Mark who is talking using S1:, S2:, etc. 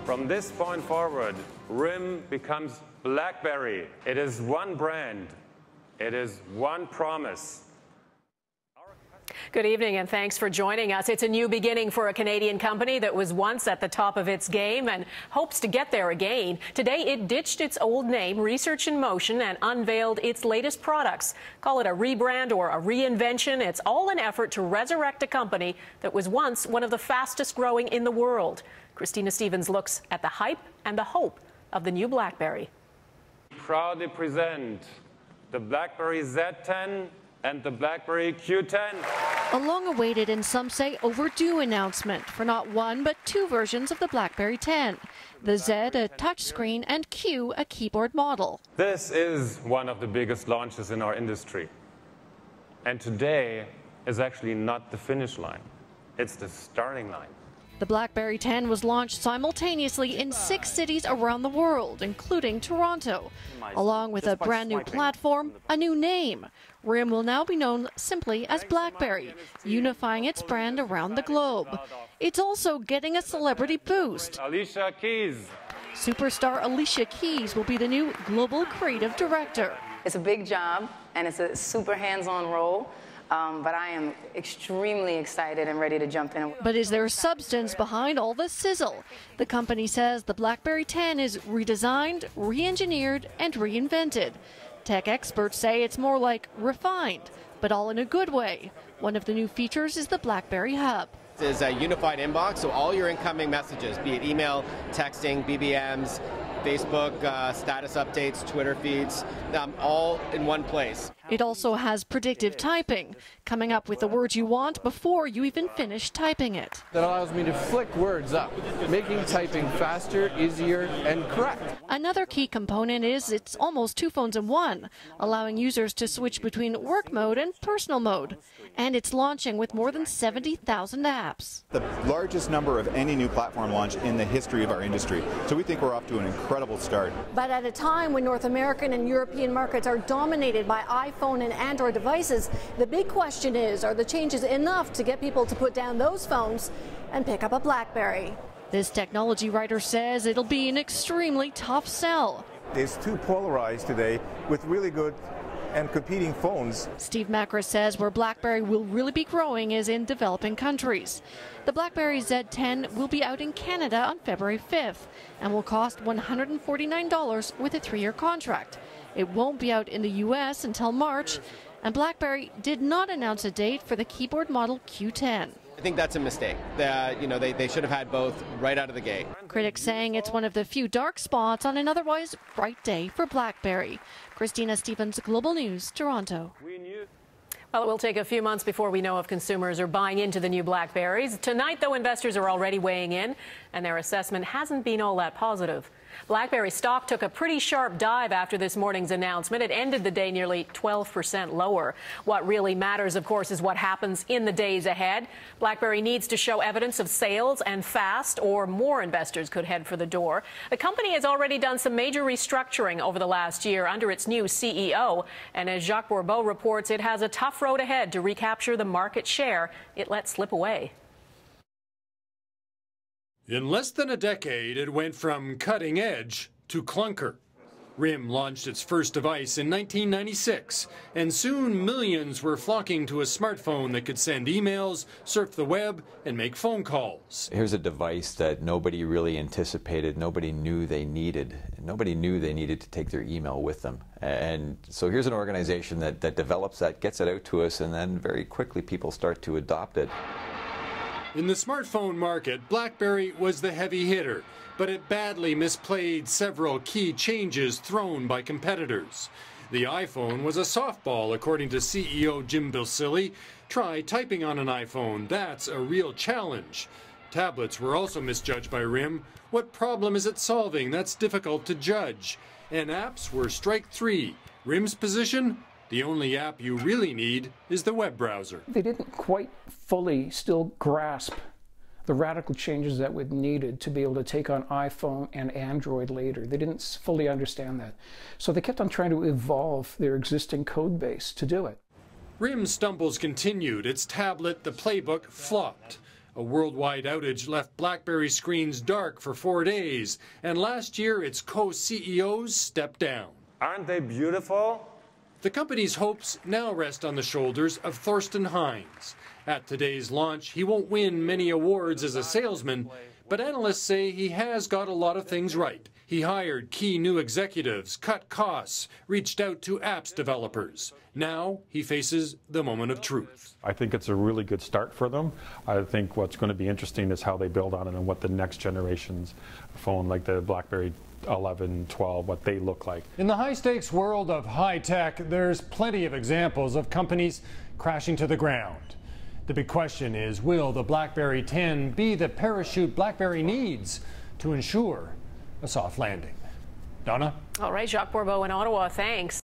S1: From this point forward, RIM becomes BlackBerry. It is one brand. It is one promise.
S2: Good evening and thanks for joining us. It's a new beginning for a Canadian company that was once at the top of its game and hopes to get there again. Today it ditched its old name, Research in Motion, and unveiled its latest products. Call it a rebrand or a reinvention. It's all an effort to resurrect a company that was once one of the fastest growing in the world. Christina Stevens looks at the hype and the hope of the new BlackBerry.
S1: Proudly present the BlackBerry Z10 and the BlackBerry Q10.
S3: A long-awaited and some say overdue announcement for not one but two versions of the BlackBerry 10. The Z a touchscreen and Q a keyboard model.
S1: This is one of the biggest launches in our industry. And today is actually not the finish line. It's the starting line.
S3: The BlackBerry 10 was launched simultaneously in 6 cities around the world, including Toronto. Along with a brand new platform, a new name. RIM will now be known simply as BlackBerry, unifying its brand around the globe. It's also getting a celebrity boost.
S1: Alicia Keys.
S3: Superstar Alicia Keys will be the new global creative director.
S4: It's a big job and it's a super hands-on role. But I am extremely excited and ready to jump in.
S3: But is there substance behind all the sizzle? The company says the BlackBerry 10 is redesigned, re-engineered, and reinvented. Tech experts say it's more like refined, but all in a good way. One of the new features is the BlackBerry Hub.
S5: This is a unified inbox, so all your incoming messages, be it email, texting, BBMs, Facebook status updates, Twitter feeds, all in one place.
S3: It also has predictive typing, coming up with the words you want before you even finish typing it.
S6: That allows me to flick words up, making typing faster, easier, and correct.
S3: Another key component is it's almost 2 phones in one, allowing users to switch between work mode and personal mode. And it's launching with more than 70,000 apps.
S7: The largest number of any new platform launch in the history of our industry. So we think we're off to an incredible start.
S8: But at a time when North American and European markets are dominated by iPhone and Android devices, the big question is, are the changes enough to get people to put down those phones and pick up a BlackBerry?
S3: This technology writer says it'll be an extremely tough sell.
S9: It's too polarized today with really good and competing phones.
S3: Steve Macra says where BlackBerry will really be growing is in developing countries. The BlackBerry Z10 will be out in Canada on February 5th and will cost $149 with a 3-year contract. It won't be out in the US until March, and BlackBerry did not announce a date for the keyboard model Q10.
S5: I think that's a mistake. They should have had both right out of the gate.
S3: Critics saying it's one of the few dark spots on an otherwise bright day for BlackBerry. Christina Stevens, Global News, Toronto.
S2: Well, it will take a few months before we know if consumers are buying into the new BlackBerries. Tonight, though, investors are already weighing in, and their assessment hasn't been all that positive. BlackBerry stock took a pretty sharp dive after this morning's announcement. It ended the day nearly 12% lower. What really matters, of course, is what happens in the days ahead. BlackBerry needs to show evidence of sales and fast, or more investors could head for the door. The company has already done some major restructuring over the last year under its new CEO. And as Jacques Bourbeau reports, it has a tough road ahead to recapture the market share it let slip away.
S10: In less than a decade, it went from cutting edge to clunker. RIM launched its first device in 1996, and soon millions were flocking to a smartphone that could send emails, surf the web, and make phone calls.
S11: Here's a device that nobody really anticipated, nobody knew they needed. Nobody knew they needed to take their email with them. And so here's an organization that develops that, gets it out to us, and then very quickly people start to adopt it.
S10: In the smartphone market, BlackBerry was the heavy hitter, but it badly misplayed several key changes thrown by competitors. The iPhone was a softball, according to CEO Jim Bilsilli. Try typing on an iPhone. That's a real challenge. Tablets were also misjudged by RIM. What problem is it solving? That's difficult to judge. And apps were strike 3. RIM's position? The only app you really need is the web browser.
S6: They didn't quite fully still grasp the radical changes that were needed to be able to take on iPhone and Android later. They didn't fully understand that. So they kept on trying to evolve their existing code base to do it.
S10: RIM's stumbles continued. Its tablet, the Playbook, flopped. A worldwide outage left BlackBerry screens dark for 4 days, and last year its co-CEOs stepped down.
S1: Aren't they beautiful?
S10: The company's hopes now rest on the shoulders of Thorsten Heinz. At today's launch, he won't win many awards as a salesman, but analysts say he has got a lot of things right. He hired key new executives, cut costs, reached out to apps developers. Now he faces the moment of truth.
S12: I think it's a really good start for them. I think what's going to be interesting is how they build on it and what the next generation's phone, like the BlackBerry 11, 12, what they look like.
S10: In the high-stakes world of high tech, there's plenty of examples of companies crashing to the ground. The big question is, will the BlackBerry 10 be the parachute BlackBerry needs to ensure a soft landing? Donna?
S2: All right, Jacques Bourbeau in Ottawa, thanks.